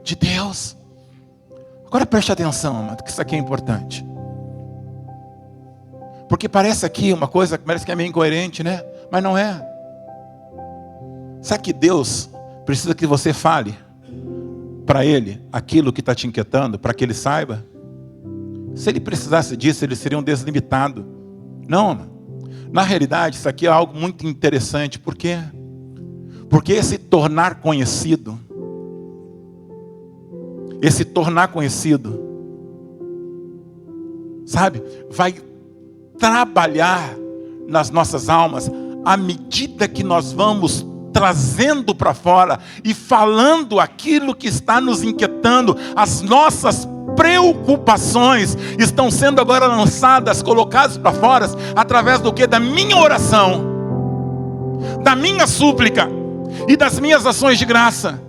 De Deus. Agora preste atenção, amado, que isso aqui é importante. Porque parece aqui uma coisa que parece que é meio incoerente, né? Mas não é. Sabe que Deus Precisa que você fale para ele aquilo que está te inquietando, para que ele saiba. Se ele precisasse disso, ele seria um deslimitado. Não. Na realidade, isso aqui é algo muito interessante. Por quê? Porque esse tornar conhecido, sabe, vai trabalhar nas nossas almas à medida que nós vamos trazendo para fora e falando aquilo que está nos inquietando. As nossas preocupações estão sendo agora lançadas, colocadas para fora, através do que? Da minha oração, da minha súplica e das minhas ações de graça.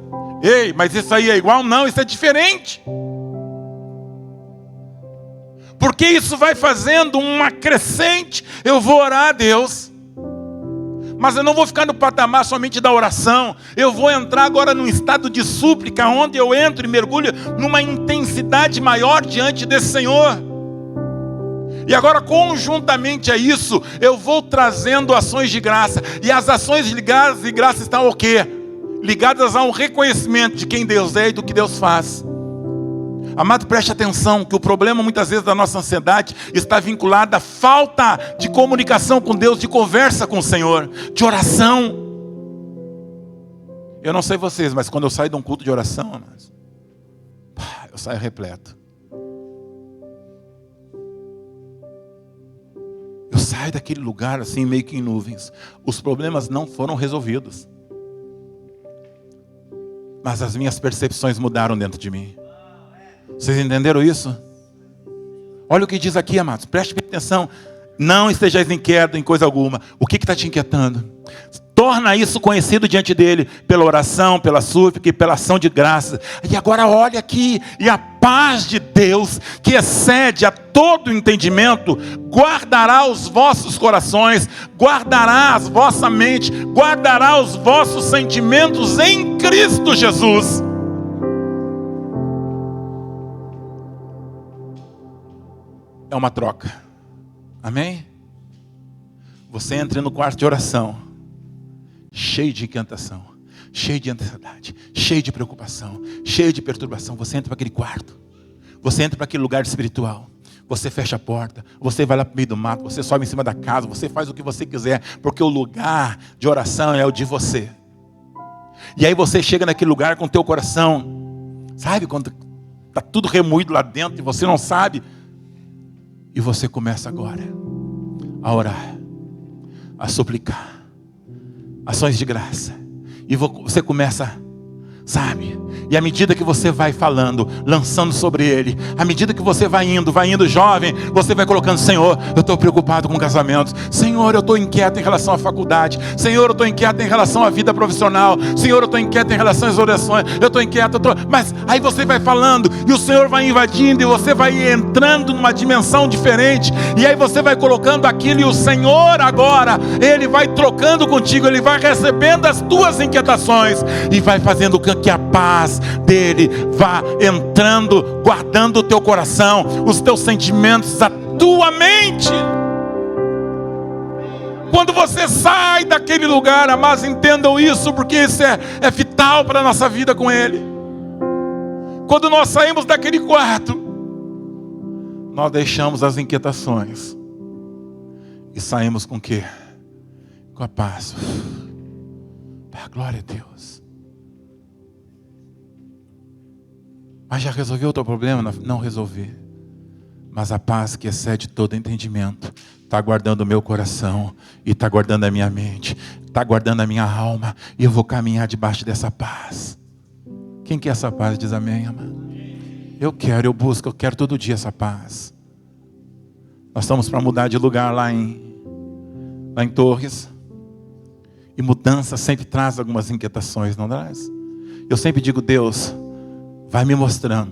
Ei, mas isso aí é igual? Não, isso é diferente. Porque isso vai fazendo uma crescente. Eu vou orar a Deus, mas eu não vou ficar no patamar somente da oração. Eu vou entrar agora num estado de súplica, onde eu entro e mergulho numa intensidade maior diante desse Senhor. E agora, conjuntamente a isso, eu vou trazendo ações de graça. E as ações de graça estão o quê? Ligadas a um reconhecimento de quem Deus é e do que Deus faz. Amado, preste atenção, que o problema muitas vezes da nossa ansiedade está vinculado à falta de comunicação com Deus, de conversa com o Senhor, de oração. Eu não sei vocês, mas quando eu saio de um culto de oração, amados, eu saio repleto. Eu saio daquele lugar assim, meio que em nuvens. Os problemas não foram resolvidos, mas as minhas percepções mudaram dentro de mim. Vocês entenderam isso? Olha o que diz aqui, amados. Preste atenção. Não estejais inquietos em coisa alguma. O que está te inquietando? Torna isso conhecido diante dele, pela oração, pela súplica e pela ação de graça. E agora olha aqui. E a paz de Deus, que excede a todo entendimento, guardará os vossos corações, guardará a vossa mente, guardará os vossos sentimentos em Cristo Jesus. É uma troca. Amém? Você entra no quarto de oração, cheio de inquietação, cheio de ansiedade, cheio de preocupação, cheio de perturbação. Você entra para aquele quarto, você entra para aquele lugar espiritual, você fecha a porta, você vai lá para o meio do mato, você sobe em cima da casa, você faz o que você quiser, porque o lugar de oração é o de você. E aí você chega naquele lugar com o teu coração, sabe, quando está tudo remoído lá dentro e você não sabe. E você começa agora a orar, a suplicar, ações de graça. E você começa, sabe? E à medida que você vai falando, lançando sobre ele, à medida que você vai indo, jovem, você vai colocando: Senhor, eu estou preocupado com casamentos. Senhor, eu estou inquieto em relação à faculdade. Senhor, eu estou inquieto em relação à vida profissional. Senhor, eu estou inquieto em relação às orações. Eu estou inquieto, Mas aí você vai falando, e o Senhor vai invadindo, e você vai entrando numa dimensão diferente. E aí você vai colocando aquilo, e o Senhor agora, Ele vai trocando contigo, Ele vai recebendo as tuas inquietações, e vai fazendo com que a paz dele vá entrando, guardando o teu coração, os teus sentimentos, a tua mente. Quando você sai daquele lugar, amados, entendam isso, porque isso é vital para a nossa vida com ele. Quando nós saímos daquele quarto, nós deixamos as inquietações e saímos com o quê? Com a paz. Glória a Deus. Mas já resolveu o teu problema? Não resolvi. Mas a paz que excede todo entendimento está guardando o meu coração, e está guardando a minha mente, está guardando a minha alma, e eu vou caminhar debaixo dessa paz. Quem quer essa paz? Diz amém, amado. Eu quero, eu busco, eu quero todo dia essa paz. Nós estamos para mudar de lugar lá em Torres. E mudança sempre traz algumas inquietações, não traz? Eu sempre digo: Deus, vai me mostrando.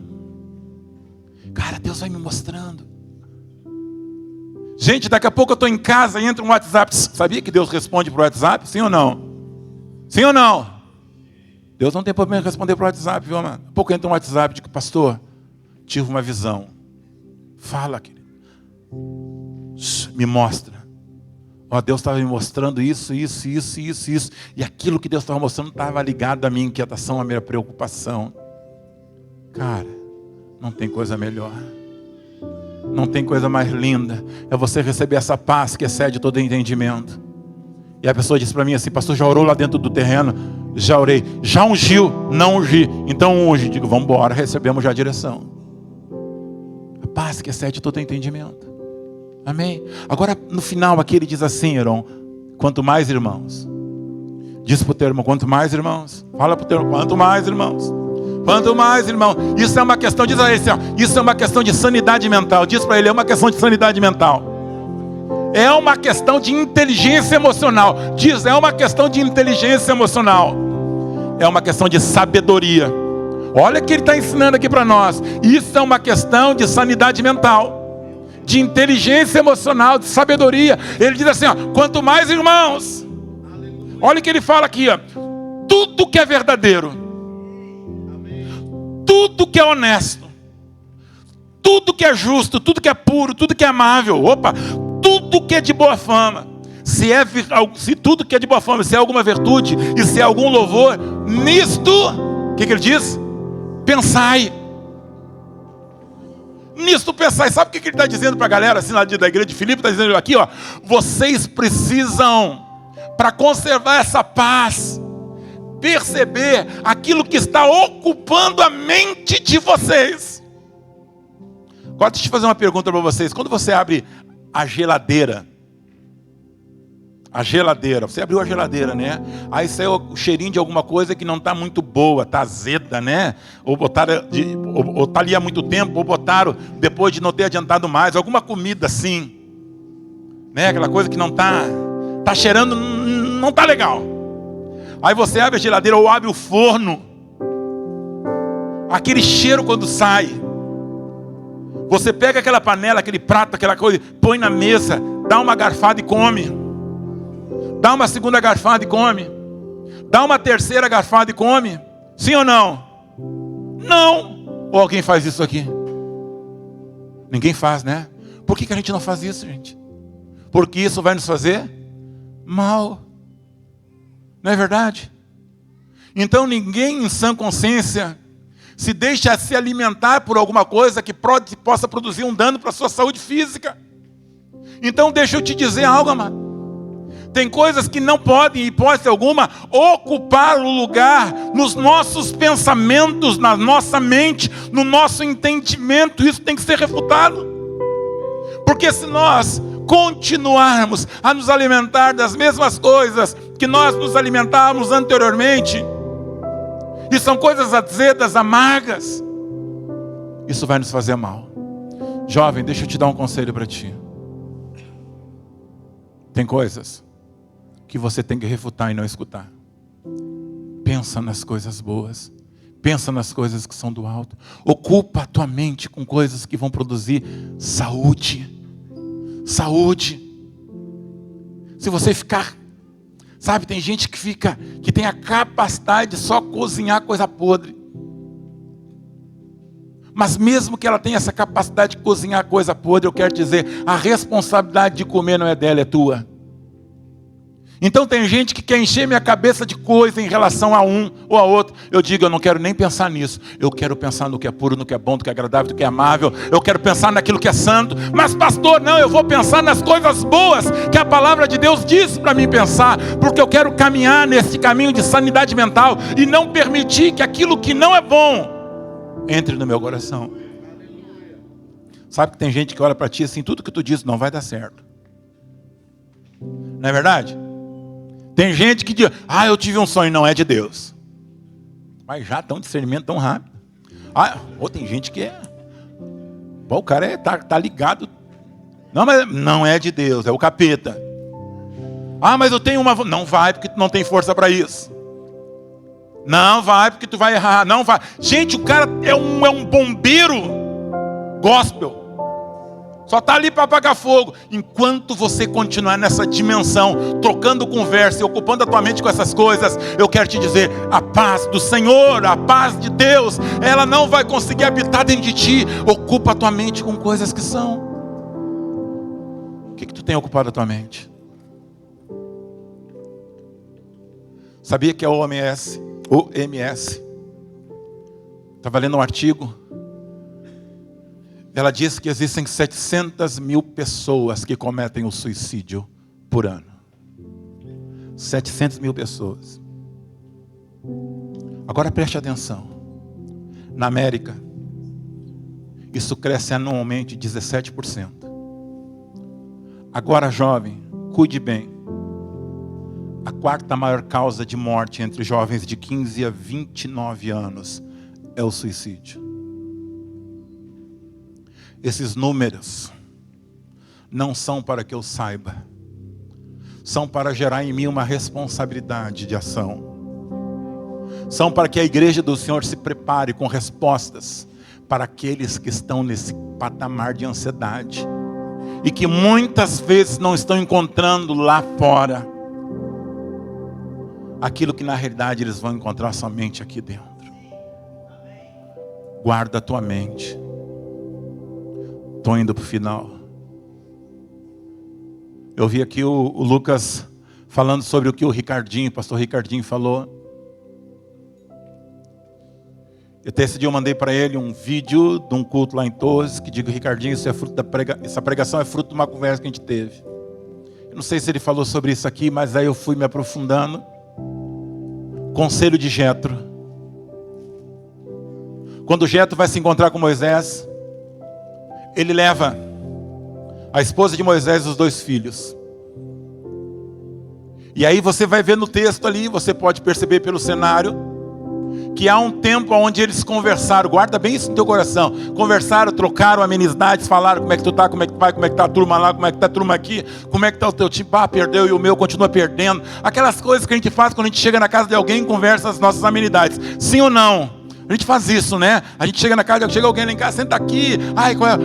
Cara, Deus vai me mostrando. Gente, daqui a pouco eu estou em casa e entra um WhatsApp. Sabia que Deus responde para o WhatsApp? Sim ou não? Sim ou não? Deus não tem problema em responder para o WhatsApp, viu, mano? Daqui a pouco entra um WhatsApp e digo: pastor, tive uma visão. Fala, querido. Me mostra. Ó, Deus estava me mostrando isso. E aquilo que Deus estava mostrando estava ligado à minha inquietação, à minha preocupação. Cara, não tem coisa melhor. Não tem coisa mais linda. É você receber essa paz que excede todo entendimento. E a pessoa disse para mim assim: pastor, já orou lá dentro do terreno? Já orei. Já ungiu? Não ungi. Então unge. Digo, vamos embora, recebemos já a direção. A paz que excede todo entendimento. Amém? Agora no final aqui ele diz assim, Heron: quanto mais irmãos. Diz para o teu irmão: quanto mais irmãos. Fala para o teu irmão: quanto mais irmãos. Quanto mais irmão. Isso é uma questão, diz a ele assim, ó, isso é uma questão de sanidade mental. Diz para ele: é uma questão de sanidade mental. É uma questão de inteligência emocional. Diz, é uma questão de inteligência emocional. É uma questão de sabedoria. Olha o que ele está ensinando aqui para nós. Isso é uma questão de sanidade mental, de inteligência emocional, de sabedoria. Ele diz assim, ó, quanto mais irmãos. Olha o que ele fala aqui, ó. Tudo que é verdadeiro, tudo que é honesto, tudo que é justo, tudo que é puro, tudo que é amável, tudo que é de boa fama, se tudo que é de boa fama, se é alguma virtude e se é algum louvor, nisto, o que ele diz? Pensai. Nisto pensai. Sabe o que ele está dizendo para a galera assim lá da igreja de Filipe? Está dizendo aqui, ó, vocês precisam, para conservar essa paz, perceber aquilo que está ocupando a mente de vocês. Agora deixa eu fazer uma pergunta para vocês. Quando você abre a geladeira, você abriu a geladeira, né? Aí saiu o cheirinho de alguma coisa que não está muito boa, está azeda, né? Ou botaram, ou está ali há muito tempo, ou botaram depois de não ter adiantado mais, alguma comida assim, né? Aquela coisa que não está cheirando, não está legal. Aí você abre a geladeira ou abre o forno, aquele cheiro quando sai. Você pega aquela panela, aquele prato, aquela coisa, põe na mesa, dá uma garfada e come. Dá uma segunda garfada e come. Dá uma terceira garfada e come. Sim ou não? Não. Ou alguém faz isso aqui? Ninguém faz, né? Por que a gente não faz isso, gente? Porque isso vai nos fazer mal. Não é verdade? Então ninguém em sã consciência se deixa se alimentar por alguma coisa que possa produzir um dano para a sua saúde física. Então deixa eu te dizer algo, amado. Tem coisas que não podem, em hipótese alguma, ocupar o lugar nos nossos pensamentos, na nossa mente, no nosso entendimento. Isso tem que ser refutado. Porque se nós continuarmos a nos alimentar das mesmas coisas que nós nos alimentávamos anteriormente, e são coisas azedas, amargas, isso vai nos fazer mal. Jovem, deixa eu te dar um conselho para ti. Tem coisas que você tem que refutar e não escutar. Pensa nas coisas boas. Pensa nas coisas que são do alto. Ocupa a tua mente com coisas que vão produzir saúde. Saúde. Se você ficar... Sabe, tem gente que tem a capacidade de só cozinhar coisa podre. Mas mesmo que ela tenha essa capacidade de cozinhar coisa podre, eu quero dizer, a responsabilidade de comer não é dela, é tua. Então tem gente que quer encher minha cabeça de coisa em relação a um ou a outro. Eu digo, eu não quero nem pensar nisso. Eu quero pensar no que é puro, no que é bom, no que é agradável, no que é amável. Eu quero pensar naquilo que é santo. Mas pastor, não, eu vou pensar nas coisas boas que a palavra de Deus diz para mim pensar. Porque eu quero caminhar nesse caminho de sanidade mental e não permitir que aquilo que não é bom entre no meu coração. Sabe que tem gente que olha para ti assim, tudo que tu diz não vai dar certo. Não é verdade? Tem gente que diz, eu tive um sonho, não é de Deus. Mas já tão discernimento tão rápido. Tem gente que o cara tá ligado. Não, mas não é de Deus, é o capeta. Mas eu tenho uma... Não vai, porque tu não tem força para isso. Não vai, porque tu vai errar. Não vai. Gente, o cara é um bombeiro gospel. Só está ali para apagar fogo. Enquanto você continuar nessa dimensão, trocando conversa e ocupando a tua mente com essas coisas, eu quero te dizer, a paz do Senhor, a paz de Deus, ela não vai conseguir habitar dentro de ti. Ocupa a tua mente com coisas que são. O que tu tem ocupado a tua mente? Sabia que a OMS estava lendo um artigo, ela diz que existem 700 mil pessoas que cometem o suicídio por ano. 700 mil pessoas. Agora preste atenção. Na América, isso cresce anualmente 17%. Agora, jovem, cuide bem. A quarta maior causa de morte entre jovens de 15 a 29 anos é o suicídio. Esses números não são para que eu saiba. São para gerar em mim uma responsabilidade de ação. São para que a igreja do Senhor se prepare com respostas para aqueles que estão nesse patamar de ansiedade. E que muitas vezes não estão encontrando lá fora aquilo que na realidade eles vão encontrar somente aqui dentro. Guarda a tua mente. Estou indo para o final. Eu vi aqui o Lucas falando sobre o que o pastor Ricardinho falou. Até esse dia eu mandei para ele um vídeo de um culto lá em Torres, que digo, Ricardinho, isso é fruto essa pregação é fruto de uma conversa que a gente teve. Eu não sei se ele falou sobre isso aqui, mas aí eu fui me aprofundando. Conselho de Jetro. Quando Jetro vai se encontrar com Moisés, ele leva a esposa de Moisés e os 2 filhos. E aí você vai ver no texto ali, você pode perceber pelo cenário, que há um tempo onde eles conversaram. Guarda bem isso no teu coração. Conversaram, trocaram amenidades, falaram como é que tu tá, como é que vai, como é que tá a turma lá, como é que tá a turma aqui, como é que tá o teu time, perdeu e o meu continua perdendo. Aquelas coisas que a gente faz quando a gente chega na casa de alguém e conversa as nossas amenidades. Sim ou não? A gente faz isso, né? A gente chega na casa, chega alguém lá em casa, senta aqui. Ai, qual é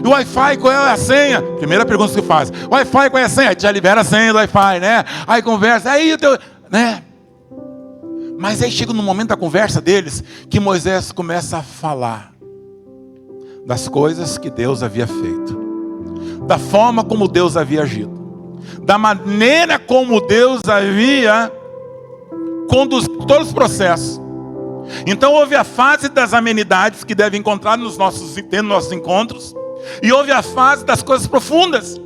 o Wi-Fi, qual é a senha? Primeira pergunta que você faz. Wi-Fi, qual é a senha? Aí já libera a senha do Wi-Fi, né? Aí conversa, aí o teu... né? Mas aí chega no momento da conversa deles, que Moisés começa a falar das coisas que Deus havia feito. Da forma como Deus havia agido. Da maneira como Deus havia conduzido todos os processos. Então houve a fase das amenidades que devem encontrar nos nossos encontros. E houve a fase das coisas profundas.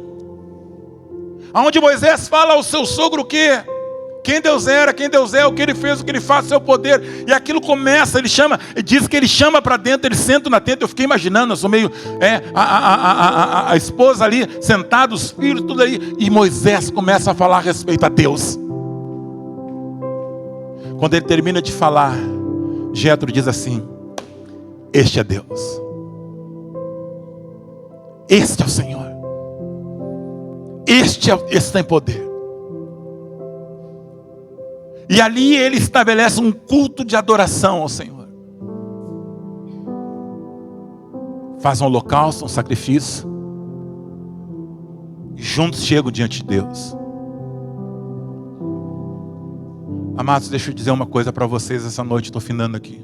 Onde Moisés fala ao seu sogro o quê? Quem Deus era, quem Deus é, o que Ele fez, o que Ele faz, o seu poder. E aquilo começa, ele diz que ele chama para dentro, ele senta na tenda. Eu fiquei imaginando, eu sou meio... a esposa ali, sentada, os filhos, tudo ali. E Moisés começa a falar a respeito a Deus. Quando ele termina de falar, Jetro diz assim: este é Deus. Este é o Senhor. Este tem poder. E ali ele estabelece um culto de adoração ao Senhor. Faz um holocausto, um sacrifício. E juntos chegam diante de Deus. Amados, deixa eu dizer uma coisa para vocês essa noite, estou finando aqui.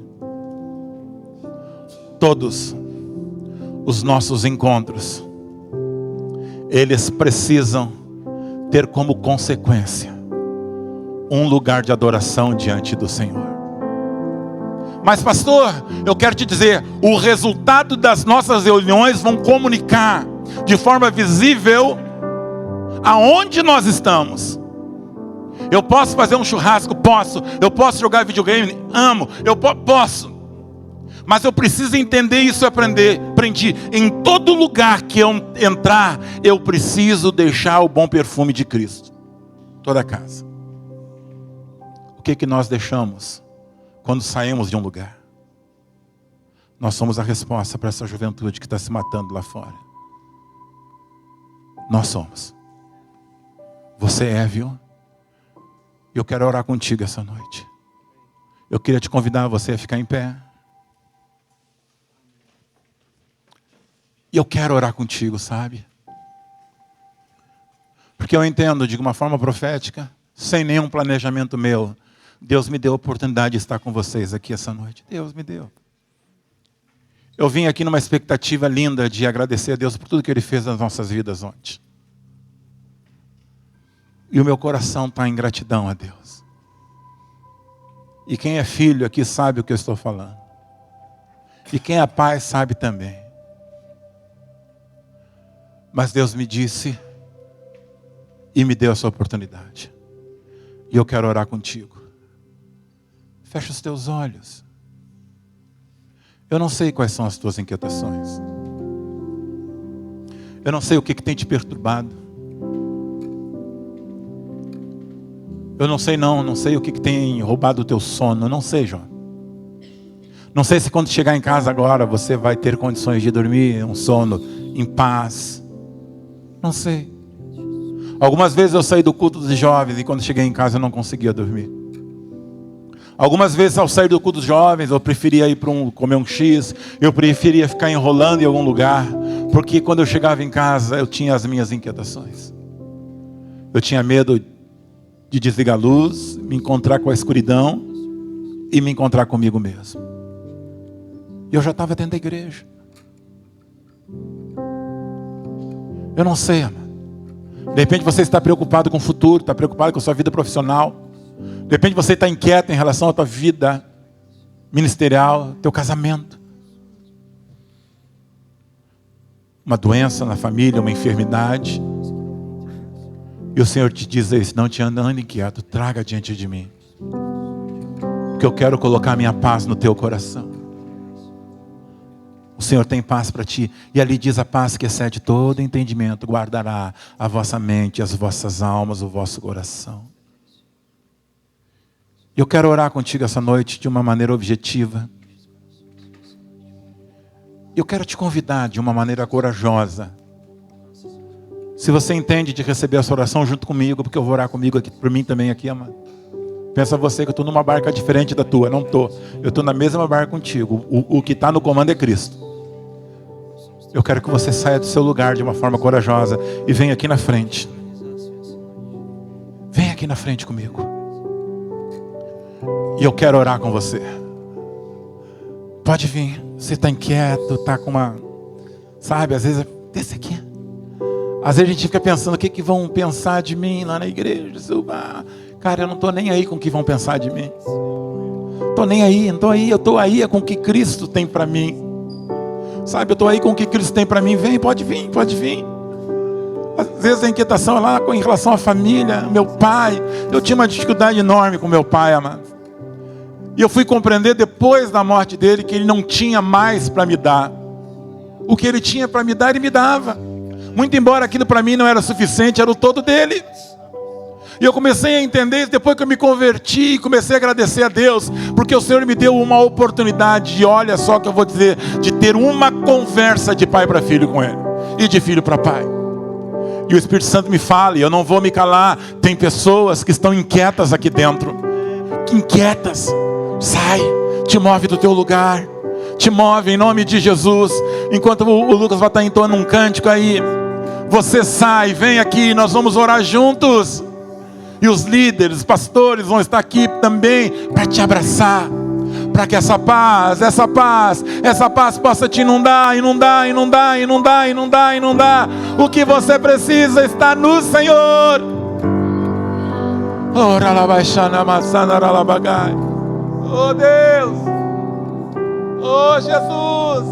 Todos os nossos encontros, eles precisam ter como consequência um lugar de adoração diante do Senhor. Mas pastor, eu quero te dizer, o resultado das nossas reuniões vão comunicar de forma visível aonde nós estamos. Eu posso fazer um churrasco? Posso. Eu posso jogar videogame? Amo. Eu posso. Mas eu preciso entender isso e aprendi. Em todo lugar que eu entrar, eu preciso deixar o bom perfume de Cristo. Toda a casa. O que nós deixamos quando saímos de um lugar? Nós somos a resposta para essa juventude que está se matando lá fora. Nós somos. Você é, viu? Eu quero orar contigo essa noite. Eu queria te convidar você a ficar em pé. E eu quero orar contigo, sabe? Porque eu entendo, de uma forma profética, sem nenhum planejamento meu, Deus me deu a oportunidade de estar com vocês aqui essa noite. Deus me deu. Eu vim aqui numa expectativa linda de agradecer a Deus por tudo que Ele fez nas nossas vidas ontem. E o meu coração está em gratidão a Deus. E quem é filho aqui sabe o que eu estou falando. E quem é pai sabe também. Mas Deus me disse e me deu essa oportunidade. E eu quero orar contigo. Fecha os teus olhos. Eu não sei quais são as tuas inquietações. Eu não sei o que tem te perturbado. Eu não sei o que tem roubado o teu sono. Eu não sei, João. Não sei se quando chegar em casa agora você vai ter condições de dormir um sono em paz. Não sei. Algumas vezes eu saí do culto dos jovens e quando cheguei em casa eu não conseguia dormir. Algumas vezes ao sair do culto dos jovens eu preferia ir para comer um X, eu preferia ficar enrolando em algum lugar, porque quando eu chegava em casa eu tinha as minhas inquietações. Eu tinha medo de desligar a luz, me encontrar com a escuridão e me encontrar comigo mesmo. E eu já estava dentro da igreja. Eu não sei, amado. De repente você está preocupado com o futuro, está preocupado com a sua vida profissional. De repente você está inquieto em relação à tua vida ministerial, teu casamento. Uma doença na família, uma enfermidade. E o Senhor te diz isso, não te ande inquieto, traga diante de mim. Porque eu quero colocar a minha paz no teu coração. O Senhor tem paz para ti. E ali diz a paz que excede todo entendimento. Guardará a vossa mente, as vossas almas, o vosso coração. Eu quero orar contigo essa noite de uma maneira objetiva. Eu quero te convidar de uma maneira corajosa. Se você entende de receber essa oração junto comigo, porque eu vou orar comigo aqui, por mim também aqui, amado. Pensa você que eu estou numa barca diferente da tua. Não estou. Eu estou na mesma barca contigo. O que está no comando é Cristo. Eu quero que você saia do seu lugar de uma forma corajosa e venha aqui na frente. Vem aqui na frente comigo. E eu quero orar com você. Pode vir. Você está inquieto, está com uma... Sabe, às vezes... Desce aqui. Às vezes a gente fica pensando, o que vão pensar de mim lá na igreja? Cara, eu não estou nem aí com o que vão pensar de mim. Estou nem aí, não estou aí. Eu estou aí com o que Cristo tem para mim. Sabe, eu estou aí com o que Cristo tem para mim. Vem, pode vir, pode vir. Às vezes a inquietação é lá em relação à família, meu pai. Eu tinha uma dificuldade enorme com meu pai, amado. E eu fui compreender depois da morte dele que ele não tinha mais para me dar. O que ele tinha para me dar, ele me dava. Muito embora aquilo para mim não era suficiente, era o todo dele. E eu comecei a entender isso depois que eu me converti e comecei a agradecer a Deus, porque o Senhor me deu uma oportunidade de, olha só o que eu vou dizer, de ter uma conversa de pai para filho com Ele e de filho para pai. E o Espírito Santo me fala, e eu não vou me calar. Tem pessoas que estão inquietas aqui dentro. Inquietas. Sai, te move do teu lugar. Te move em nome de Jesus. Enquanto o Lucas vai estar entoando um cântico aí, você sai, vem aqui, nós vamos orar juntos. E os líderes, os pastores vão estar aqui também para te abraçar. Para que essa paz possa te inundar. O que você precisa está no Senhor. Oh Deus, oh Jesus.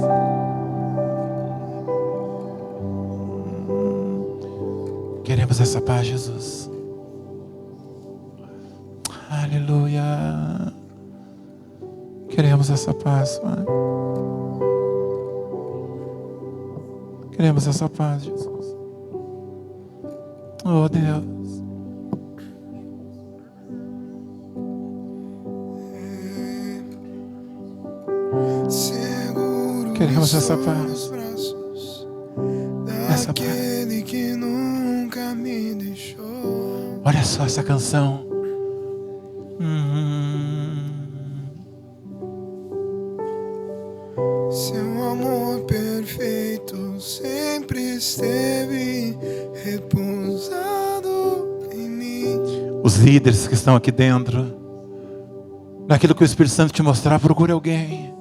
Queremos essa paz, Jesus. Aleluia. Queremos essa paz, Pai. Queremos essa paz, Jesus. Oh Deus. Queremos essa paz. Essa paz. Olha só essa canção. Seu amor perfeito sempre esteve repousado em mim. Os líderes que estão aqui dentro, naquilo que o Espírito Santo te mostrar, procure alguém.